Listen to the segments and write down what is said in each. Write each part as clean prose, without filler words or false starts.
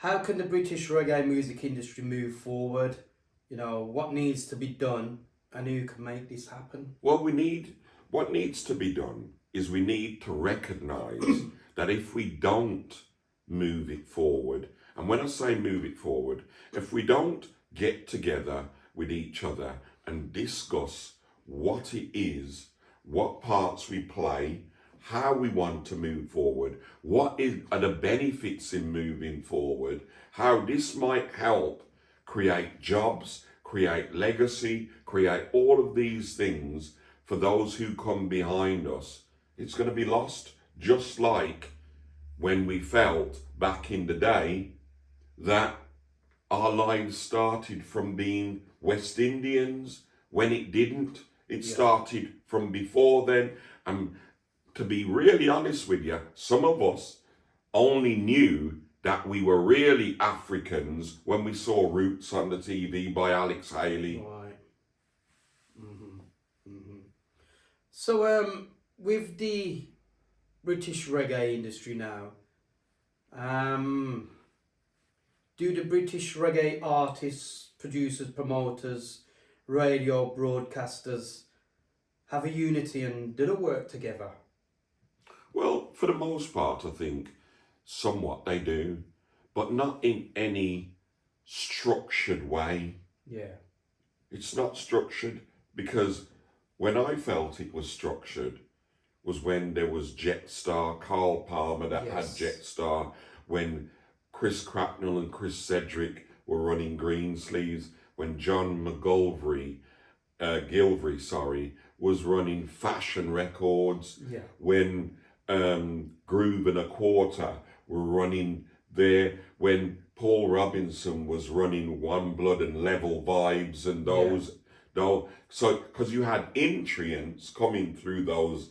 how can the British reggae music industry move forward? You know, what needs to be done and who can make this happen? Well, what needs to be done is we need to recognise that if we don't move it forward, and when I say move it forward, if we don't get together with each other and discuss what it is, what parts we play, how we want to move forward, are the benefits in moving forward, how this might help create jobs, create legacy, create all of these things for those who come behind us, it's going to be lost. Just like when we felt back in the day that our lives started from being West Indians, when it didn't. It started from before then. And to be really honest with you, some of us only knew that we were really Africans when we saw Roots on the TV by Alex Haley. Right. So, with the British reggae industry now, do the British reggae artists, producers, promoters, radio broadcasters have a unity and do they work together? Well, for the most part, I think somewhat they do, but not in any structured way. Yeah. It's not structured, because when I felt it was structured was when there was Jetstar, Carl Palmer that had Jetstar, when Chris Cracknell and Chris Cedric were running Greensleeves, when John Gilvry, was running Fashion Records, when Groove and a Quarter were running there, when Paul Robinson was running One Blood and Level Vibes and those, so because you had entrants coming through those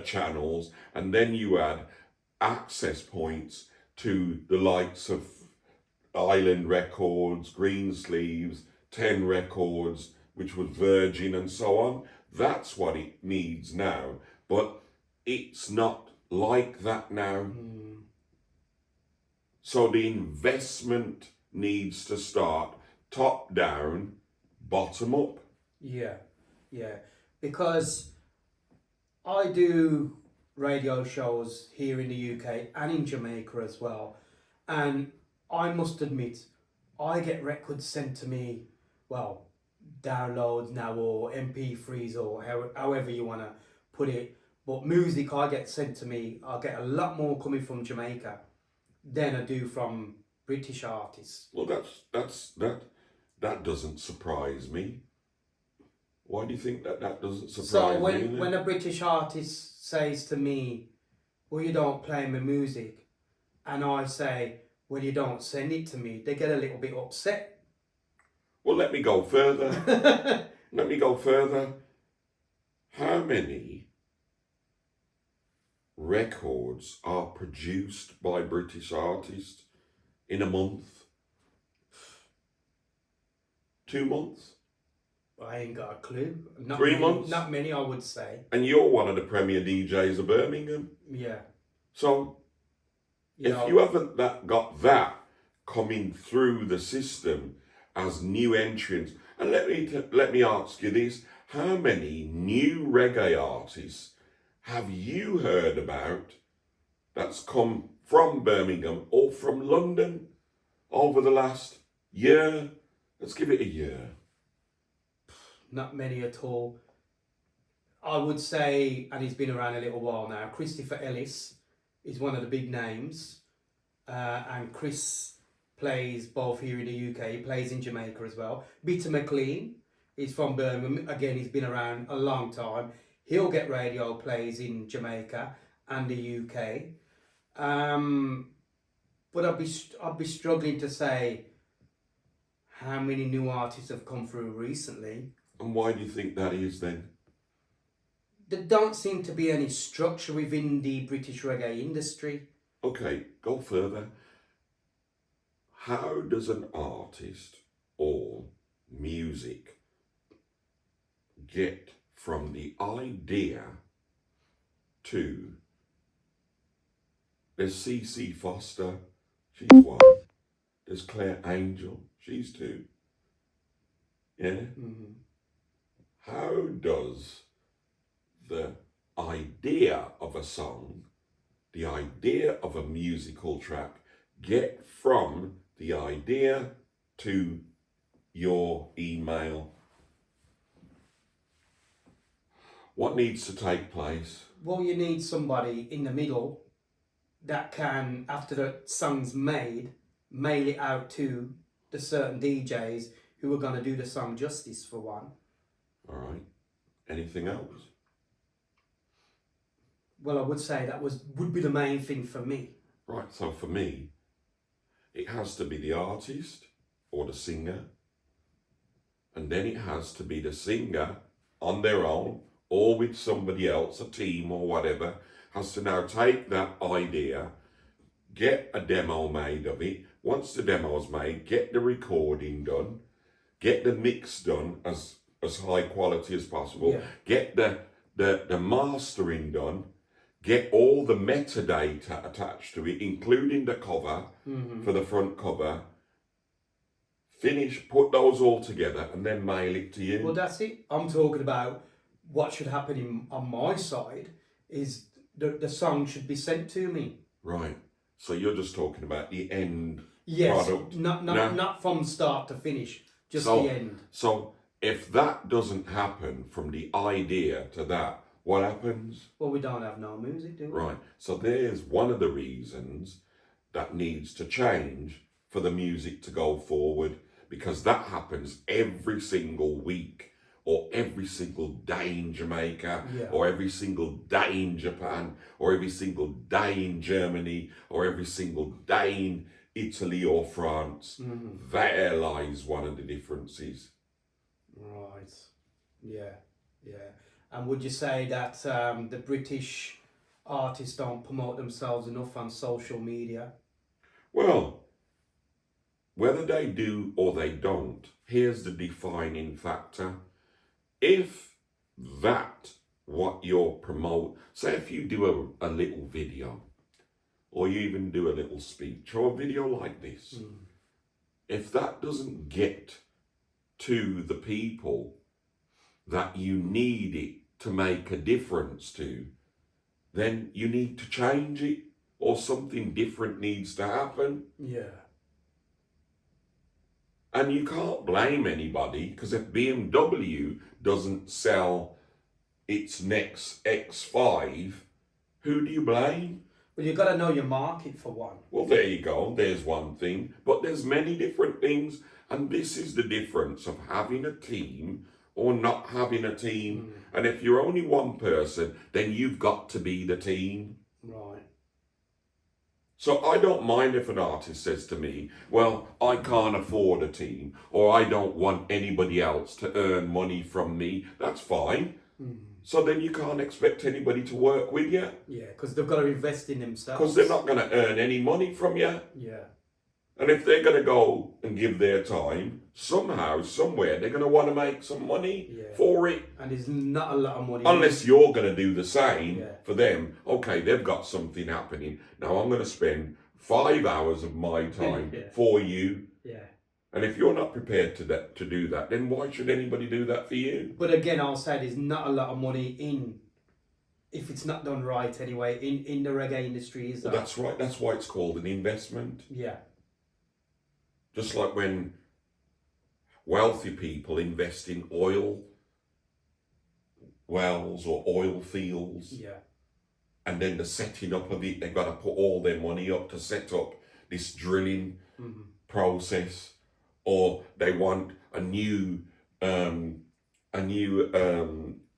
channels, and then you had access points to the likes of Island Records, Greensleeves, 10 Records, which was Virgin and so on. That's what it needs now, but it's not like that now. So the investment needs to start top down, bottom up. Yeah, because I do radio shows here in the UK and in Jamaica as well, and I must admit, I get records sent to me, well, downloads now or MP3s or however you want to put it, but music I get sent to me, I get a lot more coming from Jamaica than I do from British artists. Well, that doesn't surprise me. Why do you think that doesn't surprise so me? So when a British artist says to me, well, you don't play my music, and I say, well, you don't send it to me, they get a little bit upset. Well, let me go further. How many records are produced by British artists in a month? 2 months? I ain't got a clue. Not 3 many, months? Not many, I would say. And you're one of the premier DJs of Birmingham. Yeah. So, you haven't got that coming through the system as new entrants, and let me ask you this: how many new reggae artists have you heard about that's come from Birmingham or from London over the last year? Let's give it a year. Not many at all. I would say, and he's been around a little while now, Christopher Ellis is one of the big names. And Chris plays both here in the UK, he plays in Jamaica as well. Bitter McLean is from Birmingham. Again, he's been around a long time. He'll get radio plays in Jamaica and the UK. But I'd be struggling to say how many new artists have come through recently. And why do you think that is then? There don't seem to be any structure within the British reggae industry. Okay, go further. How does an artist or music get from the idea to... There's CC Foster, she's one. There's Claire Angel. She's 2. Yeah? Mm-hmm. How does the idea of a song, the idea of a musical track, get from the idea to your email? What needs to take place? Well, you need somebody in the middle that can, after the song's made, mail it out to the certain DJs who are going to do the song justice, for one. All right. Anything else? Well, I would say that would be the main thing for me. Right, so for me, it has to be the artist or the singer, and then it has to be the singer on their own or with somebody else, a team or whatever, has to now take that idea, get a demo made of it. Once the demo's made, get the recording done, get the mix done as high quality as possible, Yeah. get the mastering done, get all the metadata attached to it, including the cover for the front cover, finish, put those all together and then mail it to you. Well, that's it. I'm talking about what should happen on my side is the song should be sent to me. Right. So you're just talking about the end product. Not from start to finish, just So- the end. So if that doesn't happen from the idea to that, what happens? Well, we don't have no music, do we? Right. So there's one of the reasons that needs to change for the music to go forward, because that happens every single week or every single day in Jamaica Yeah. or every single day in Japan or every single day in Germany or every single day in Italy or France. There lies one of the differences. Right. Yeah. And would you say that the British artists don't promote themselves enough on social media? Well, whether they do or they don't, here's the defining factor. If that, what you're promote, say if you do a little video, or you even do a little speech, or a video like this, if that doesn't get to the people that you need it to make a difference to, then you need to change it, or something different needs to happen. Yeah. And you can't blame anybody, because if BMW doesn't sell its next X5, who do you blame? Well, you've got to know your market, for one. Well, there you go. There's one thing. But there's many different things. And this is the difference of having a team or not having a team. And if you're only one person, then you've got to be the team. Right. So I don't mind if an artist says to me, well, I can't afford a team, or I don't want anybody else to earn money from me. That's fine. So then you can't expect anybody to work with you. Yeah, because they've got to invest in themselves. Because they're not going to earn any money from you. Yeah. And if they're going to go and give their time, somehow, somewhere, they're going to want to make some money for it. And there's not a lot of money. Unless you're going to do the same Yeah. for them. Okay, they've got something happening. Now I'm going to spend 5 hours of my time for you. Yeah. And if you're not prepared to do that, then why should anybody do that for you? But again, I'll say there's not a lot of money in, if it's not done right anyway, in the reggae industry, is there? Well, that's right. That's why it's called an investment. Yeah. Just like when wealthy people invest in oil wells or oil fields, Yeah. and then the setting up of it, they've got to put all their money up to set up this drilling process, or they want a new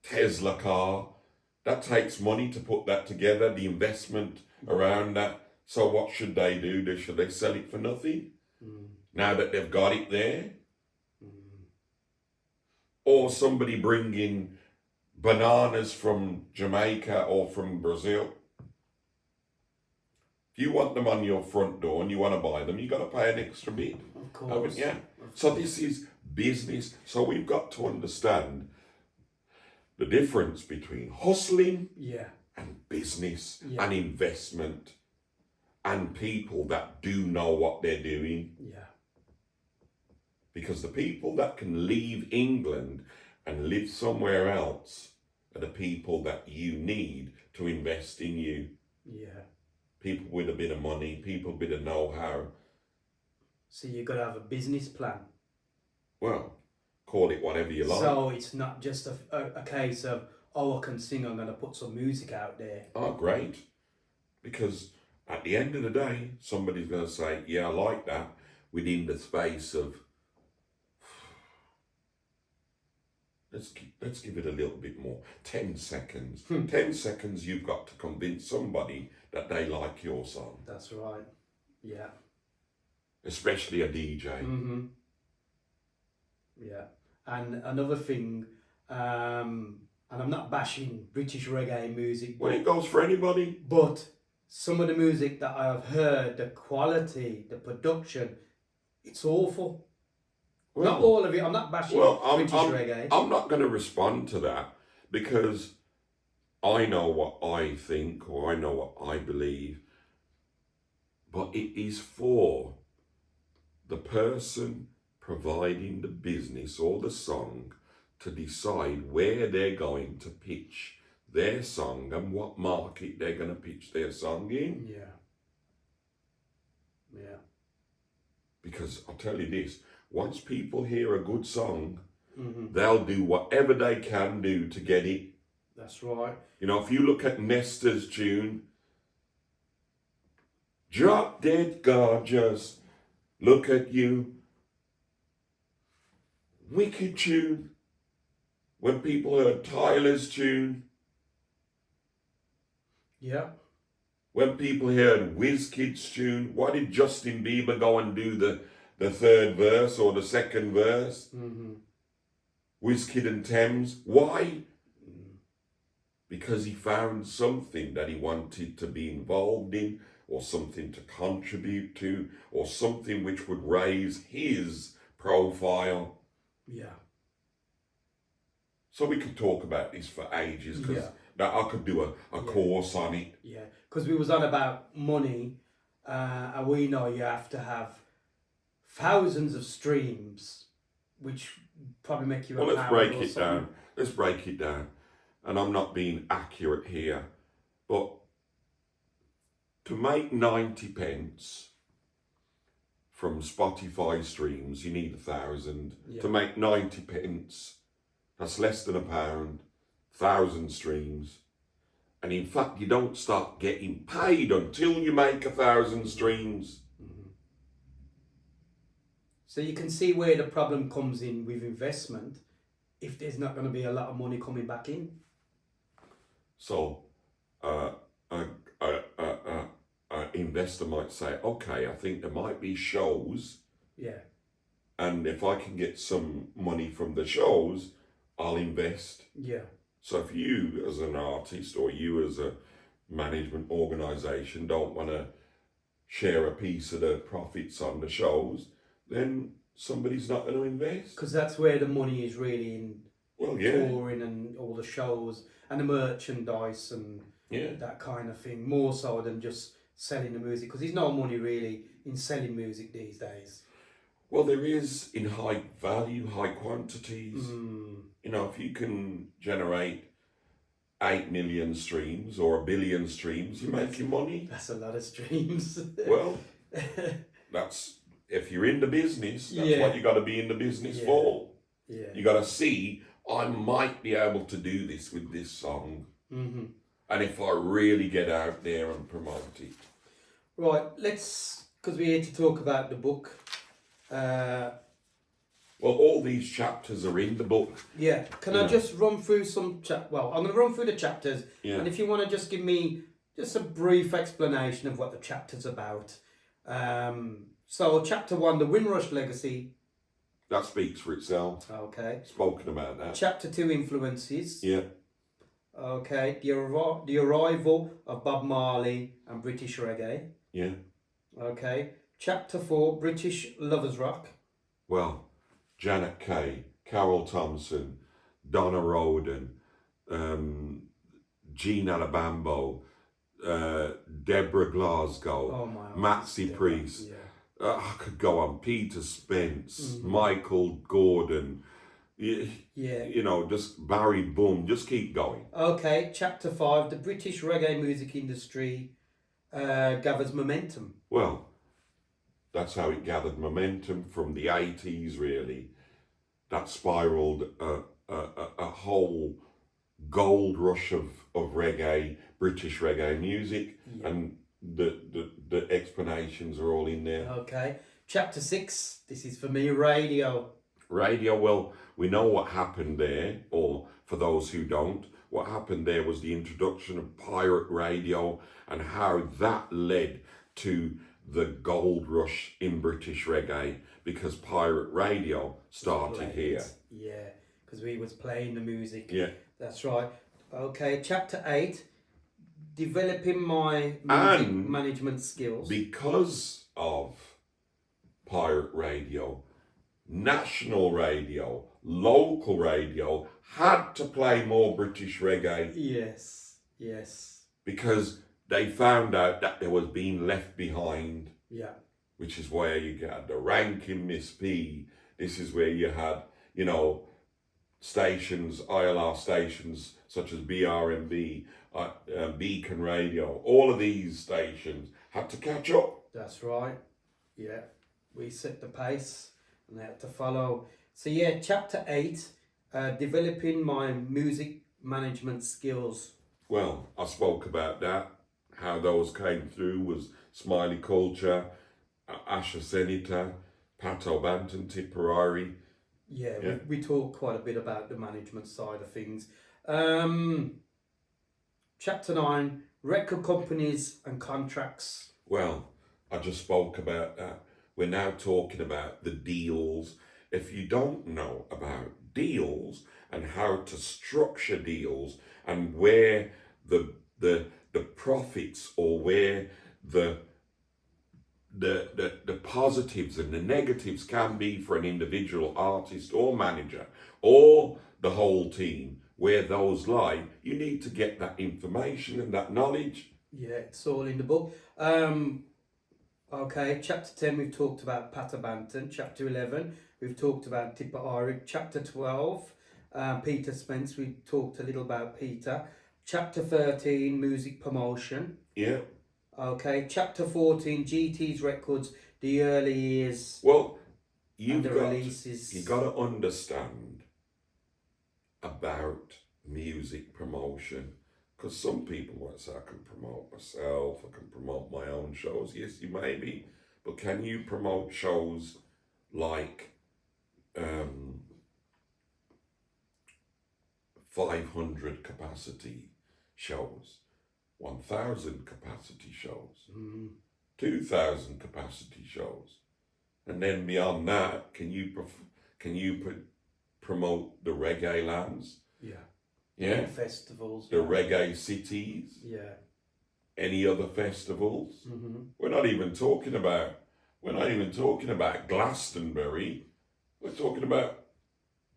Tesla car. That takes money to put that together, the investment around that. So what should they do? Should they sell it for nothing? Now that they've got it there? Or somebody bringing bananas from Jamaica or from Brazil. If you want them on your front door and you want to buy them, you've got to pay an extra bit. Of course. Haven't you? So this is business. So we've got to understand the difference between hustling Yeah. and business Yeah. and investment. and people that do know what they're doing. Yeah. Because the people that can leave England and live somewhere else are the people that you need to invest in you. Yeah. People with a bit of money, people with a know-how. So you've got to have a business plan. Well, call it whatever you like. So it's not just a case of, oh, I can sing, I'm going to put some music out there. Oh, great. Because at the end of the day, somebody's going to say, yeah, I like that, within the space of, let's give it a little bit more, 10 seconds. 10 seconds, you've got to convince somebody that they like your song. That's right. Yeah. Especially a DJ. Mm-hmm. Yeah. And another thing, and I'm not bashing British reggae music, Well, it goes for anybody. but some of the music that I've heard, the quality, the production, it's awful. Well, Not all of it. I'm not bashing British reggae. I'm not going to respond to that because I know what I think or I know what I believe. But it is for the person providing the business or the song to decide where they're going to pitch their song and what market they're going to pitch their song in. Yeah. Yeah. Because I'll tell you this, once people hear a good song, Mm-hmm. they'll do whatever they can do to get it. That's right. You know, if you look at Nesta's tune, Drop Dead Gorgeous, Look at You, wicked tune. When people heard Tyler's tune, Yeah. when people heard Wizkid's tune, why did Justin Bieber go and do the third verse or the second verse? Mm-hmm. Wizkid and Thames, why? Because he found something that he wanted to be involved in, or something to contribute to, or something which would raise his profile. Yeah. So we could talk about this for ages, because I could do a course on it. Yeah. Because we was on about money, and we know you have to have thousands of streams, which probably make you. Well, let's break it down. Let's break it down. And I'm not being accurate here, but to make 90 pence from Spotify streams, you need 1,000. Yeah. To make 90 pence, that's less than £1, 1,000 streams. And in fact, you don't start getting paid until you make 1,000 streams. Mm-hmm. So you can see where the problem comes in with investment if there's not going to be a lot of money coming back in. So, an investor might say, okay, I think there might be shows. Yeah. And if I can get some money from the shows, I'll invest. Yeah. So if you as an artist or you as a management organisation don't want to share a piece of the profits on the shows, then somebody's not going to invest. Because that's where the money is really in touring and all the shows and the merchandise and that kind of thing, more so than just selling the music, because there's no money really in selling music these days. Well, there is in high value, high quantities. You know, if you can generate 8 million streams or 1 billion streams, you're making money. That's a lot of streams. Well, that's, if you're in the business, that's what you got to be in the business for. Yeah. You got to see, I might be able to do this with this song. Mm-hmm. And if I really get out there and promote it. Right, let's, because we're here to talk about the book. Well, all these chapters are in the book. Yeah, can I just run through some well, I'm going to run through the chapters, and if you want to just give me just a brief explanation of what the chapter's about. So chapter 1, the Windrush legacy. That speaks for itself. Okay. Spoken about that. Chapter 2, influences. Yeah. Okay, the arrival of Bob Marley and British reggae. Yeah. Okay. Chapter 4, British lovers rock. Well, Janet Kay, Carol Thompson, Donna Roden, Jean Alabambo, Deborah Glasgow, Oh my. Matsy Deborah, Priest. Yeah. I could go on. Peter Spence, Mhm. Michael Gordon. Yeah. You know, just Barry Boom. Just keep going. Okay, chapter 5. The British reggae music industry gathers momentum. Well, that's how it gathered momentum from the 80s, really. That spiraled a whole gold rush of reggae, British reggae music, Yeah. and the explanations are all in there. Okay, chapter 6. This is for me, radio. Radio, well, we know what happened there, or for those who don't, what happened there was the introduction of pirate radio and how that led to the gold rush in British reggae, because pirate radio started here. Yeah, because we was playing the music. Yeah. That's right. Okay, chapter 8. Developing my music And management skills. because of pirate radio, national radio, local radio had to play more British reggae Yes, yes. because they found out that they was being left behind, Yeah. which is where you get the Rankin Miss P. This is where you had, you know, stations, ILR stations such as BRMB, Beacon Radio. All of these stations had to catch up. That's right. Yeah. We set the pace and they had to follow. So yeah, chapter 8, developing my music management skills. Well, I spoke about that. How those came through was Smiley Culture, Asher Senator, Pato Banton, Tipperary. Yeah, we talk quite a bit about the management side of things. Chapter 9, record companies and contracts. Well, I just spoke about that. We're now talking about the deals. If you don't know about deals and how to structure deals and where the profits or where the positives and the negatives can be for an individual artist or manager or the whole team, where those lie, you need to get that information and that knowledge. Yeah, it's all in the book. Okay, chapter 10, we've talked about Pato Banton. Chapter 11, we've talked about Tipperary. Chapter 12, Peter Spence, we talked a little about Peter. Chapter 13, music promotion. Yeah. Okay, chapter 14, GT's records, the early years. Well, and the releases. You got to understand about music promotion, because some people might say, I can promote myself, I can promote my own shows. Yes, you may be, but can you promote shows like 500 capacity shows, 1,000 capacity shows, 2,000 capacity shows, and then beyond that, can you promote the reggae lands? Yeah. Yeah. Festivals. The reggae cities. Yeah. Any other festivals? Mm-hmm. We're not even talking about Glastonbury. We're talking about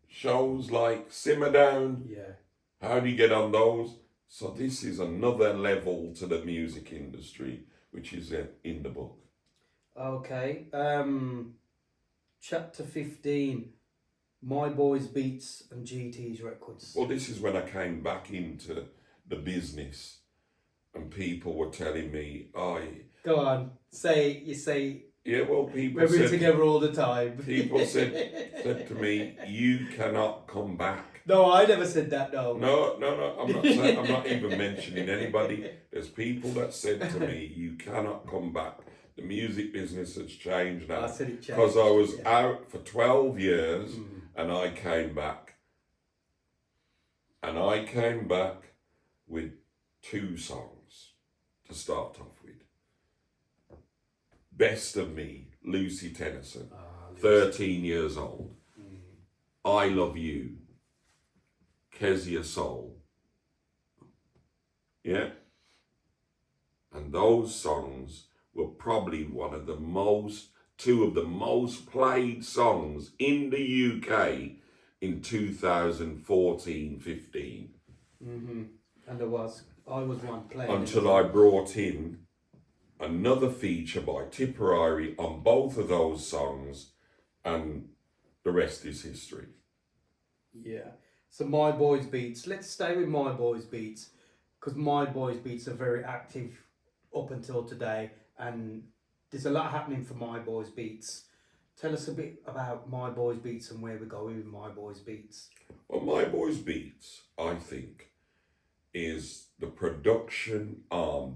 shows like Simmer Down. Yeah. How do you get on those? So this is another level to the music industry, which is in the book. Okay. Chapter 15, my Boyz Beatz and GT's records. Well, this is when I came back into the business, and people were telling me, Go on, you say. Yeah, well, people we're said together all the time. People said to me, you cannot come back. No, I never said that. No. No. I'm not saying, I'm not even mentioning anybody. There's people that said to me, you cannot come back. The music business has changed now. I said it changed. Because I was out for 12 years and I came back. And I came back with 2 songs to start off with. Best of Me, Lucy Tennyson, 13 years old. I Love You, Kezia Soul. Yeah? And those songs were probably 2 of the most played songs in the UK in 2014-15. And there was I was one playing. until I brought in another feature by Tipperary on both of those songs, and the rest is history. Yeah. So My Boyz Beatz. Let's stay with My Boyz Beatz, because My Boyz Beatz are very active up until today, and there's a lot happening for My Boyz Beatz. Tell us a bit about My Boyz Beatz and where we're going with My Boyz Beatz. Well, My Boyz Beatz, I think, is the production arm,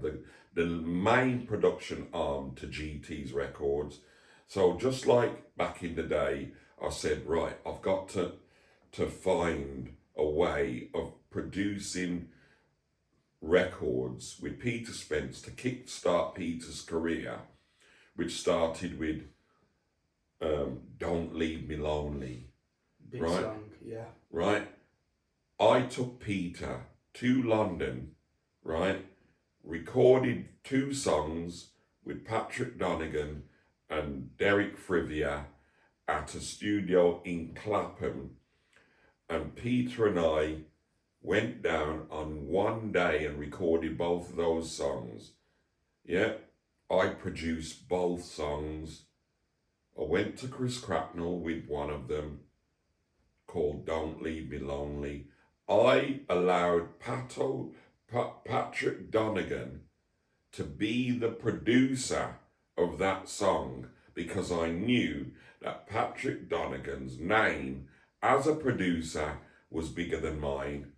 the main production arm to GT's records. So just like back in the day, I said, right, I've got to find a way of producing records with Peter Spence to kickstart Peter's career, which started with Don't Leave Me Lonely. Big Right. song, yeah. Right? I took Peter to London, right? Recorded 2 songs with Patrick Donegan and Derek Frivia at a studio in Clapham. And Peter and I went down on one day and recorded both of those songs. Yeah, I produced both songs. I went to Chris Cracknell with one of them, called Don't Leave Me Lonely. I allowed Patrick Donegan to be the producer of that song because I knew that Patrick Donegan's name as a producer was bigger than mine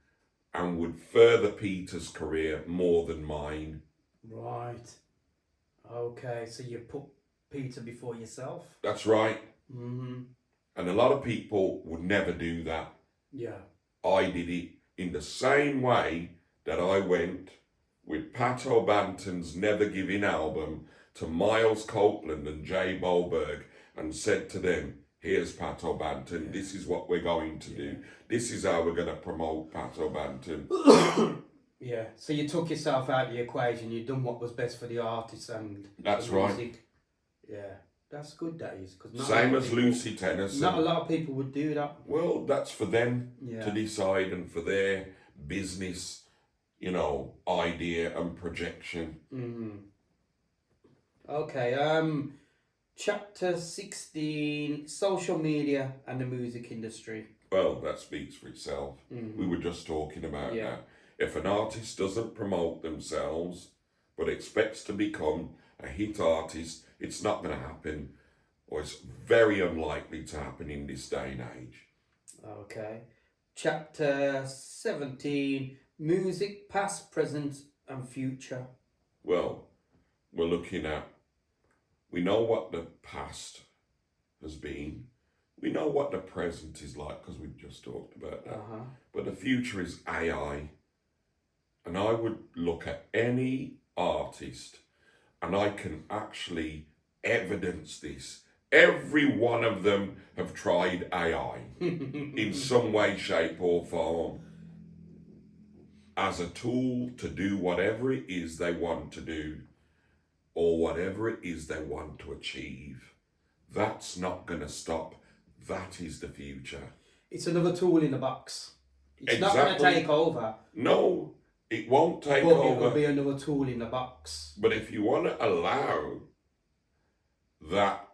and would further Peter's career more than mine. Right. Okay, so you put Peter before yourself? That's right. Mm-hmm. And a lot of people would never do that. Yeah. I did it in the same way that I went with Pat O'Banton's Never Giving album to Miles Copeland and Jay Boberg and said to them, here's Pat O'Banton, this is what we're going to do. This is how we're going to promote Pat O'Banton. Yeah, so you took yourself out of the equation, you done what was best for the artist and That's the right. music. Yeah, that's good, that is. Same as Lucy Tennyson. Not a lot of people would do that. Well, that's for them Yeah. to decide and for their business, idea and projection. Mm-hmm. Okay, chapter 16, social media and the music industry. Well, that speaks for itself. Mm-hmm. We were just talking about Yeah. that. If an artist doesn't promote themselves but expects to become a hit artist, it's not going to happen, or it's very unlikely to happen in this day and age. Okay. Chapter 17, music, past, present and future. Well, we're looking at, we know what the past has been. We know what the present is like because we've just talked about that. Uh-huh. But the future is AI. And I would look at any artist and I can actually evidence this. Every one of them have tried AI in some way, shape or form as a tool to do whatever it is they want to do or whatever it is they want to achieve. That's not going to stop. That is the future. It's another tool in the box. It's not Exactly. going to take over. No, it won't take But over. it will be another tool in the box. But if you want to allow that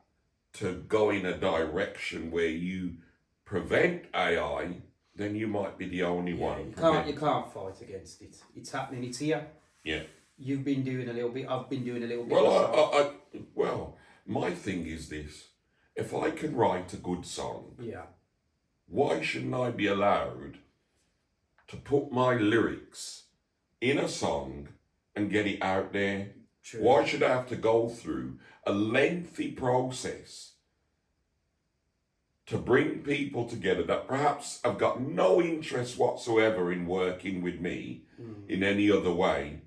to go in a direction where you prevent AI, then you might be the only one. You can't fight against it. It's happening. It's here. Yeah. You've been doing a little bit. I've been doing a little bit. Well, well, my thing is this: if I can write a good song, yeah. why shouldn't I be allowed to put my lyrics in a song and get it out there? True. Why should I have to go through a lengthy process to bring people together that perhaps have got no interest whatsoever in working with me in any other way?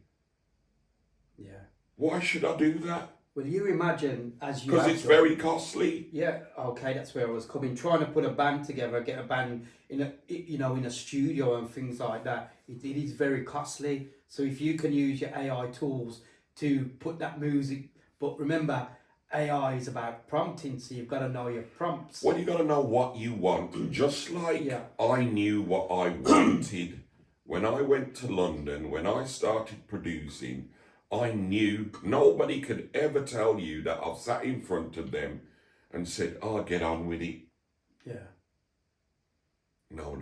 Yeah. Why should I do that? Well, you imagine as you. Because it's very costly. Yeah. Okay, that's where I was coming. Trying to put a band together, get a band in a studio and things like that. It is very costly. So if you can use your AI tools to put that music, but remember, AI is about prompting, so you've got to know your prompts. Well, you got to know what you want. Just like Yeah. I knew what I wanted when I went to London, when I started producing, I knew nobody could ever tell you that I've sat in front of them and said, "Oh, get on with it." Yeah. No.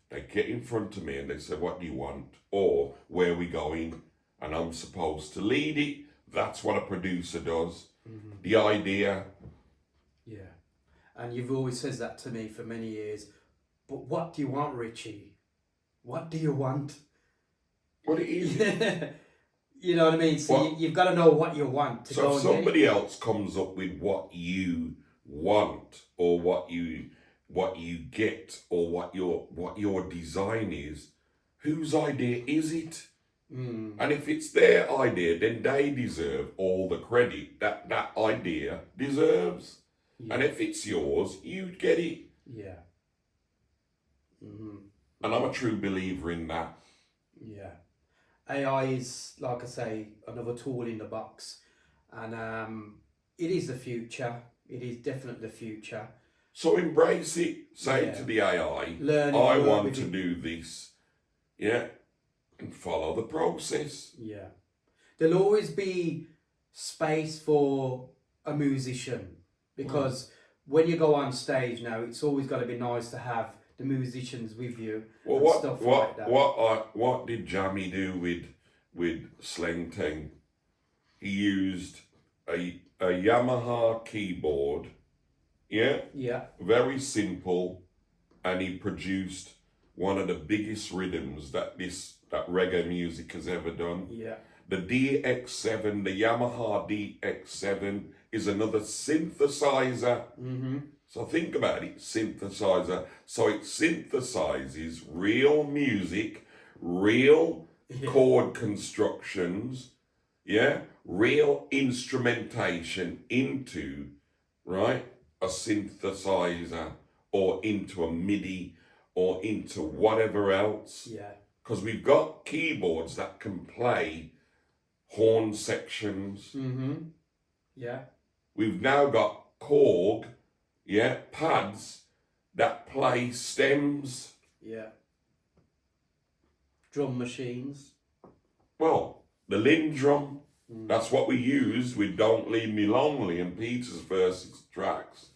They get in front of me and they say, "What do you want?" Or, "Where are we going?" And I'm supposed to lead it. That's what a producer does. The idea. Yeah. And you've always said that to me for many years. But what do you want, Richie? What do you want? What it is. You know what I mean? So you've got to know what you want to go So and if somebody else comes up with what you want, or what you get, or what your design is, whose idea is it? And if it's their idea, then they deserve all the credit that idea deserves. Yeah. And if it's yours, you get it. Yeah. And I'm a true believer in that. Yeah. AI is, like I say, another tool in the box. And it is the future. It is definitely the future. So embrace it. Say to the AI, I want to do this. Yeah. And follow the process. Yeah. There'll always be space for a musician, because when you go on stage now, it's always got to be nice to have the musicians with you. Well, what did Jammy do with Slang Teng? He used a Yamaha keyboard. Yeah. Yeah. Very simple, and he produced one of the biggest rhythms that reggae music has ever done. Yeah. The DX7, the Yamaha DX7 is another synthesizer. So think about it, synthesizer. So it synthesizes real music, real chord constructions, real instrumentation into, right, a synthesizer, or into a MIDI, or into whatever else. Yeah. Because we've got keyboards that can play horn sections. Yeah. We've now got Korg, pads that play stems. Yeah. Drum machines. Well, the Lindrum, that's what we used with Don't Leave Me Lonely and Peter's first tracks.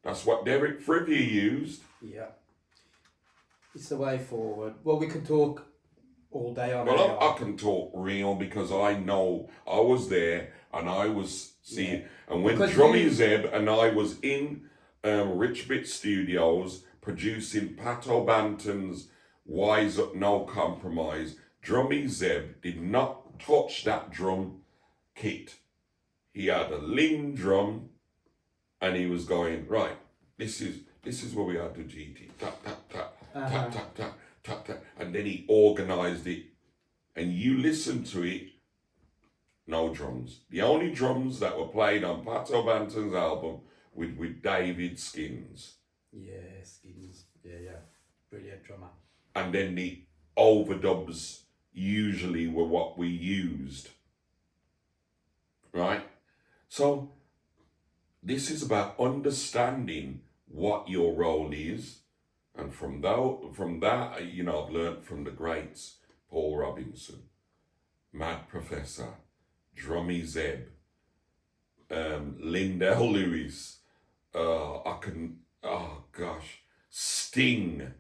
That's what Derek Frivia used. Yeah. It's the way forward. Well, we could talk all day on Well, I can talk real because I know I was there and I was seeing. And when Drummy Zeb and I was in Richbit Studios producing Pato Banton's Wise Up No Compromise, Drummy Zeb did not touch that drum kit. He had a Lindrum and he was going, right, this is where we are to GT. Tap, tap, tap. Tap, tap, tap, tap, tap. And then he organised it. And you listen to it, no drums. The only drums that were played on Pato Banton's album with David Skins. Yeah, Skins. Yeah. Brilliant drummer. And then the overdubs usually were what we used. Right? So this is about understanding what your role is. And from that, I've learned from the greats, Paul Robinson, Mad Professor, Drummy Zeb, Lindell Lewis, Sting,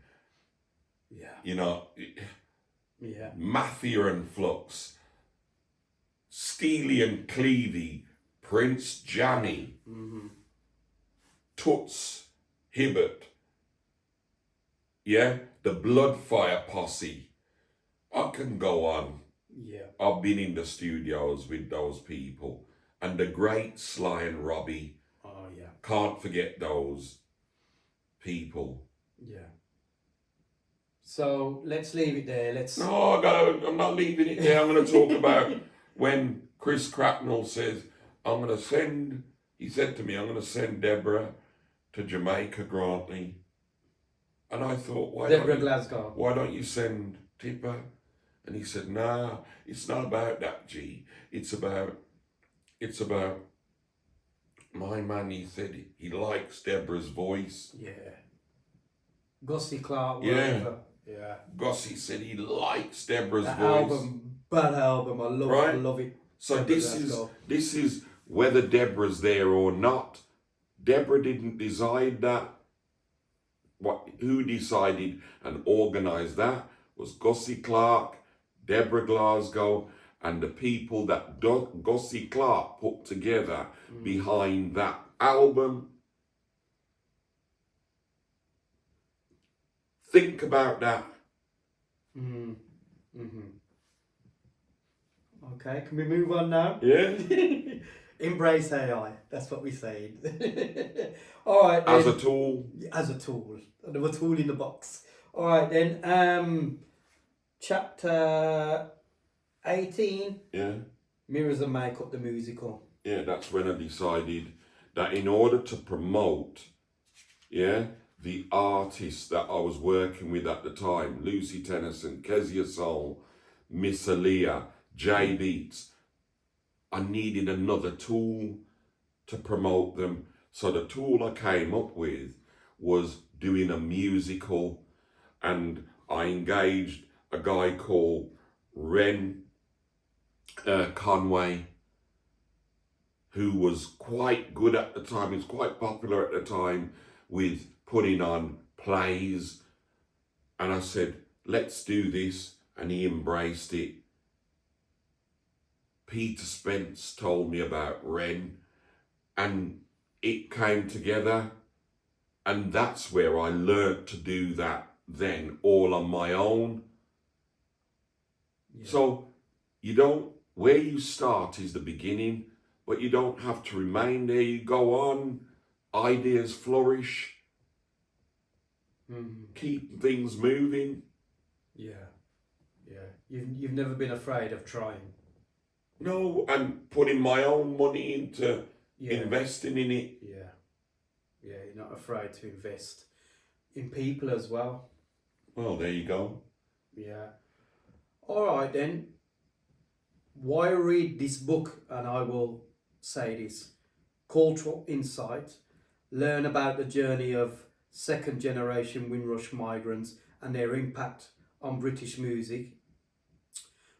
Mafia and Flux, Steely and Clevey, Prince Johnny, Toots Hibbert, the Bloodfire Posse. I can go on. Yeah. I've been in the studios with those people. And the great Sly and Robbie. Oh, yeah. Can't forget those people. Yeah. So let's leave it there. No, I'm not leaving it there. I'm going to talk about when Chris Cracknell says, he said to me, I'm going to send Deborah to Jamaica, Grantley. And I thought, Glasgow. Why don't you send Tipper? And he said, nah, it's not about that, G. It's about my man. He said he likes Deborah's voice. Yeah. Gussie Clark. Yeah. Yeah. Gossie said he likes Deborah's That voice. bad album. I Right? love it. So Deborah this is whether Deborah's there or not. Deborah didn't decide that. Who decided and organised that was Gussie Clarke, Deborah Glasgow, and the people that Gussie Clarke put together behind that album. Think about that. Okay, can we move on now? Yeah. Embrace AI. That's what we say. All right. Then. As a tool. As a tool. Another tool in the box. All right then. Chapter 18. Yeah. Mirrors and Makeup, the musical. Yeah, that's when I decided that in order to promote, the artists that I was working with at the time, Lucy Tennyson, Kezia Soul, Miss Aaliyah, J Beatz, I needed another tool to promote them. So the tool I came up with was doing a musical, and I engaged a guy called Ren Conway, who was quite good at the time. He was quite popular at the time with putting on plays. And I said, let's do this. And he embraced it. Peter Spence told me about Ren, and it came together. And that's where I learnt to do that then, all on my own. Yeah. So where you start is the beginning, but you don't have to remain there. You go on, ideas flourish, keep things moving. Yeah. You've never been afraid of trying. No, and putting my own money into investing in it. Yeah, you're not afraid to invest in people as well. Well, there you go. Yeah. All right then. Why read this book? And I will say this: cultural insight. Learn about the journey of second generation Windrush migrants and their impact on British music.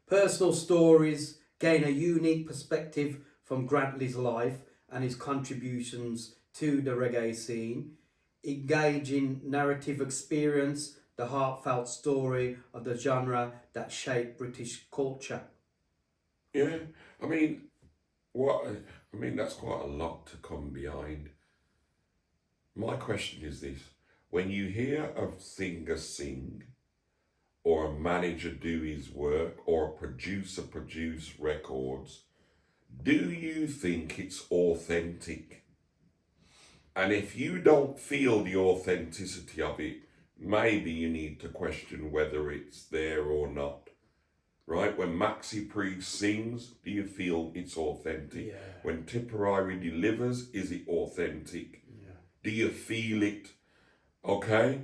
Personal stories. Gain a unique perspective from Grantley's life and his contributions to the reggae scene. Engaging narrative experience, the heartfelt story of the genre that shaped British culture. Yeah, I mean, that's quite a lot to come behind. My question is this: when you hear a singer sing, or a manager do his work, or a producer produce records, do you think it's authentic? And if you don't feel the authenticity of it, maybe you need to question whether it's there or not. Right? When Maxi Priest sings, do you feel it's authentic? Yeah. When Tipperary delivers, is it authentic? Yeah. Do you feel it? Okay?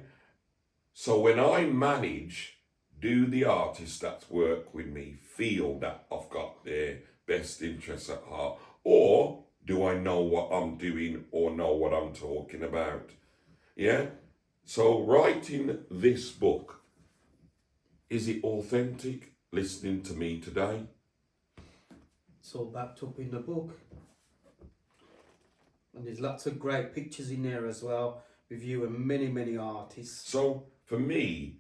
So when I manage, do the artists that work with me feel that I've got their best interests at heart? Or do I know what I'm doing or know what I'm talking about? Yeah? So writing this book, is it authentic? Listening to me today? It's all backed up in the book. And there's lots of great pictures in there as well, with you and many, many artists. So for me,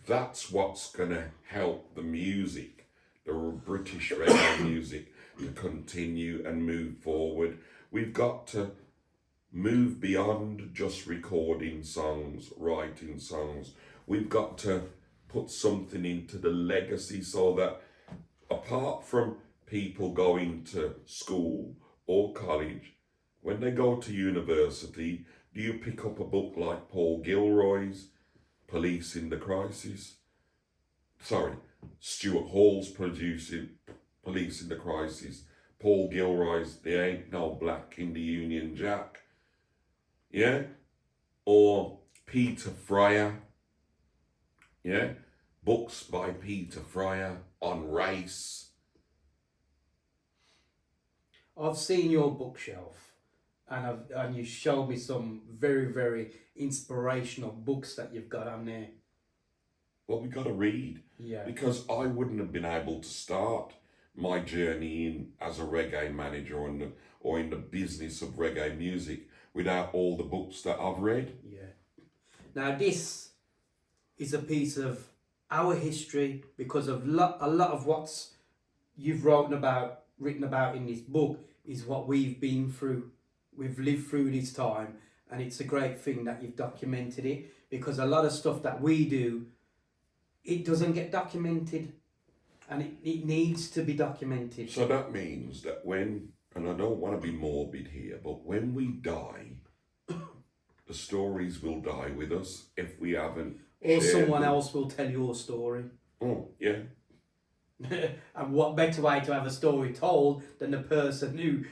that's what's going to help the music, the British reggae music, to continue and move forward. We've got to move beyond just recording songs, writing songs. We've got to put something into the legacy so that apart from people going to school or college, when they go to university, do you pick up a book like Paul Gilroy's Policing the Crisis? Stuart Hall's Policing the Crisis. Paul Gilroy's There Ain't No Black in the Union Jack. Yeah? Or Peter Fryer. Yeah? Books by Peter Fryer on race. I've seen your bookshelf, and you showed me some very, very inspirational books that you've got on there. Well, we got to read. Yeah. Because I wouldn't have been able to start my journey as a reggae manager or in the business of reggae music without all the books that I've read. Yeah. Now this is a piece of our history because of a lot of what's you've written about in this book is what we've been through. We've lived through this time, and it's a great thing that you've documented it, because a lot of stuff that we do, it doesn't get documented, and it needs to be documented. So that means that when, and I don't want to be morbid here, but when we die, the stories will die with us if we haven't. Or someone else will tell your story. Oh, yeah. And what better way to have a story told than the person who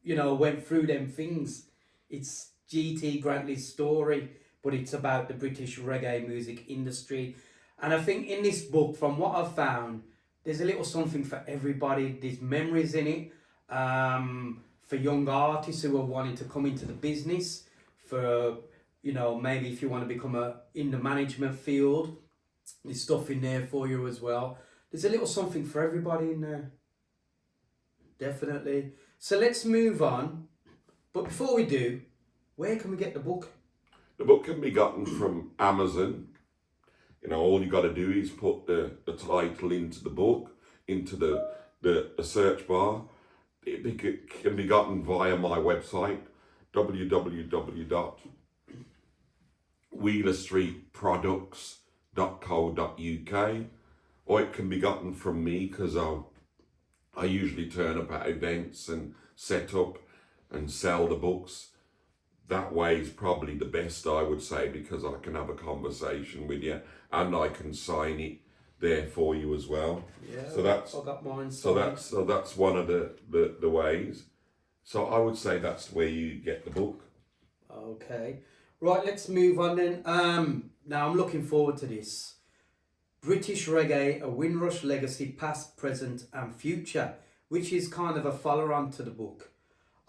you know went through them things. It's GT Grantley's story, but it's about the British reggae music industry. And I think in this book, from what I've found, there's a little something for everybody. There's memories in it for young artists who are wanting to come into the business, for, you know, maybe if you want to become in the management field, there's stuff in there for you as well. There's a little something for everybody in there. Definitely. So let's move on. But before we do, where can we get the book? The book can be gotten from Amazon. You know, all you got to do is put the title into the book, into the search bar. It can be gotten via my website, www.wheelerstreetproducts.co.uk, or it can be gotten from me, because I usually turn up at events and set up and sell the books. That way is probably the best, I would say, because I can have a conversation with you and I can sign it there for you as well. Yeah, so that's I got mine. So that's one of the ways. So I would say that's where you get the book. Okay, right. Let's move on then. Now I'm looking forward to this. British Reggae: A Windrush Legacy, Past, Present and Future, which is kind of a follow-on to the book.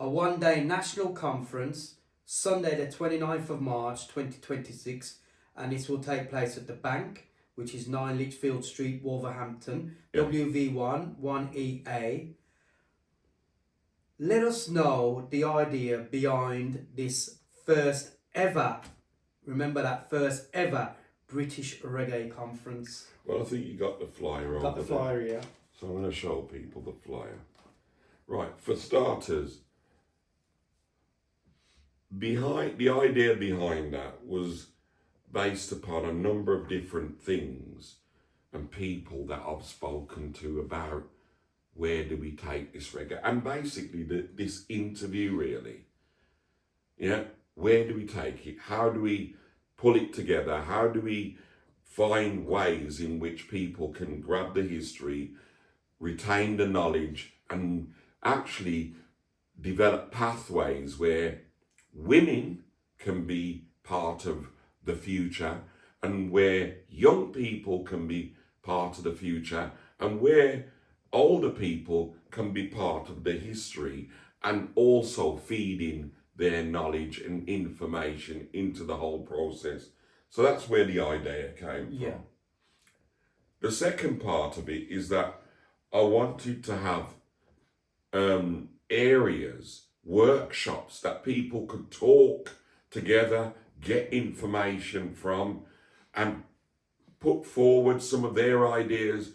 A one-day national conference, Sunday the 29th of March 2026, and this will take place at the Bank, which is 9 Lichfield Street, Wolverhampton, Yeah. WV1 1EA. Let us know the idea behind this first ever, remember that, first ever British Reggae Conference. Well, I think you got the flyer Got over the flyer, there. yeah. So I'm going to show people the flyer. Right, for starters, the idea behind that was based upon a number of different things and people that I've spoken to about where do we take this reggae, and basically this interview really. Yeah, where do we take it? How do we pull it together? How do we find ways in which people can grab the history, retain the knowledge, and actually develop pathways where women can be part of the future, and where young people can be part of the future, and where older people can be part of the history, and also feeding their knowledge and information into the whole process. So that's where the idea came from. Yeah. The second part of it is that I wanted to have areas, workshops that people could talk together, get information from, and put forward some of their ideas.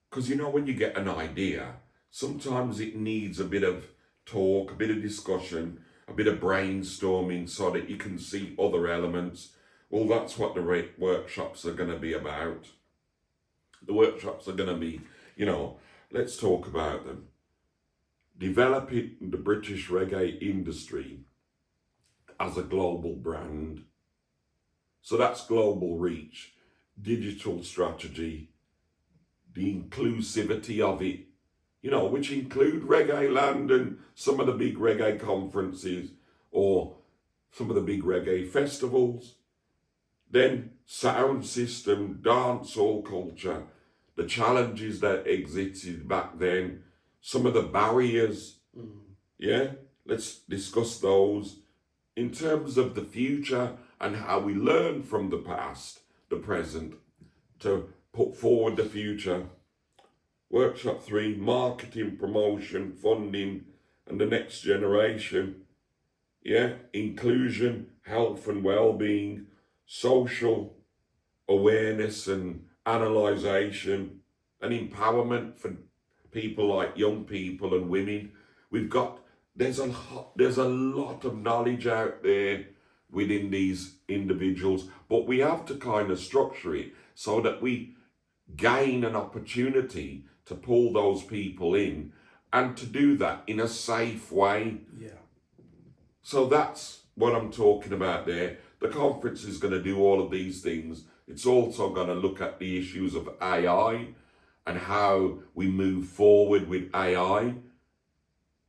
Because, you know, when you get an idea, sometimes it needs a bit of talk, a bit of discussion, a bit of brainstorming so that you can see other elements. Well, that's what the workshops are going to be about. The workshops are going to be, you know, let's talk about them. Developing the British reggae industry as a global brand. So that's global reach, digital strategy, the inclusivity of it, you know, which include Reggae Land and some of the big reggae conferences or some of the big reggae festivals. Then sound system, dancehall culture, the challenges that existed back then, some of the barriers. Yeah, let's discuss those in terms of the future and how we learn from the past the present to put forward the future. Workshop 3, marketing, promotion, funding, and the next generation. Yeah, inclusion, health and well-being, social awareness and analysation, and empowerment for people like young people and women. There's a lot of knowledge out there within these individuals, but we have to kind of structure it so that we gain an opportunity to pull those people in, and to do that in a safe way. Yeah. So that's what I'm talking about there. The conference is going to do all of these things. It's also going to look at the issues of AI and how we move forward with AI,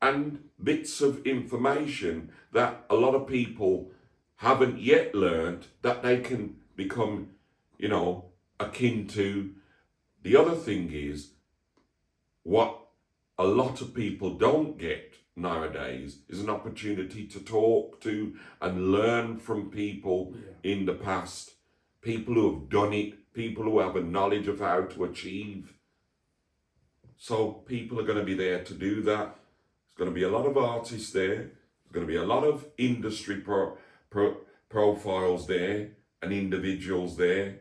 and bits of information that a lot of people haven't yet learned that they can become, akin to. The other thing is, what a lot of people don't get nowadays is an opportunity to talk to and learn from people in the past, people who have done it, people who have a knowledge of how to achieve. So people are going to be there to do that. There's going to be a lot of artists there. There's going to be a lot of industry profiles there and individuals there.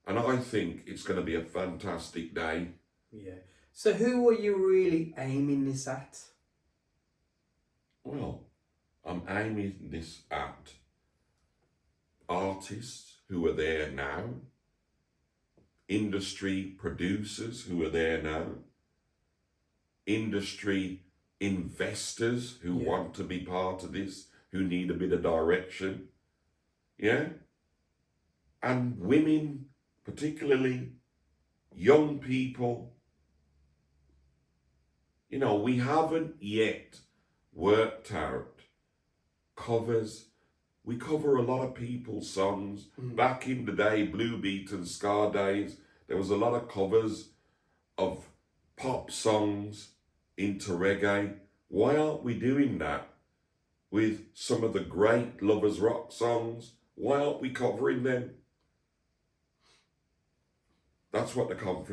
And I think it's going to be a fantastic day. Yeah. So who are you really aiming this at? Well, I'm aiming this at artists who are there now, industry producers who are there now, industry investors who want to be part of this, who need a bit of direction, and women, particularly young people. We haven't yet worked out covers. We cover a lot of people's songs. Back in the day, Blue Beat and Ska days, there was a lot of covers of pop songs into reggae. Why aren't we doing that with some of the great lovers rock songs? Why aren't we covering them? That's what the conference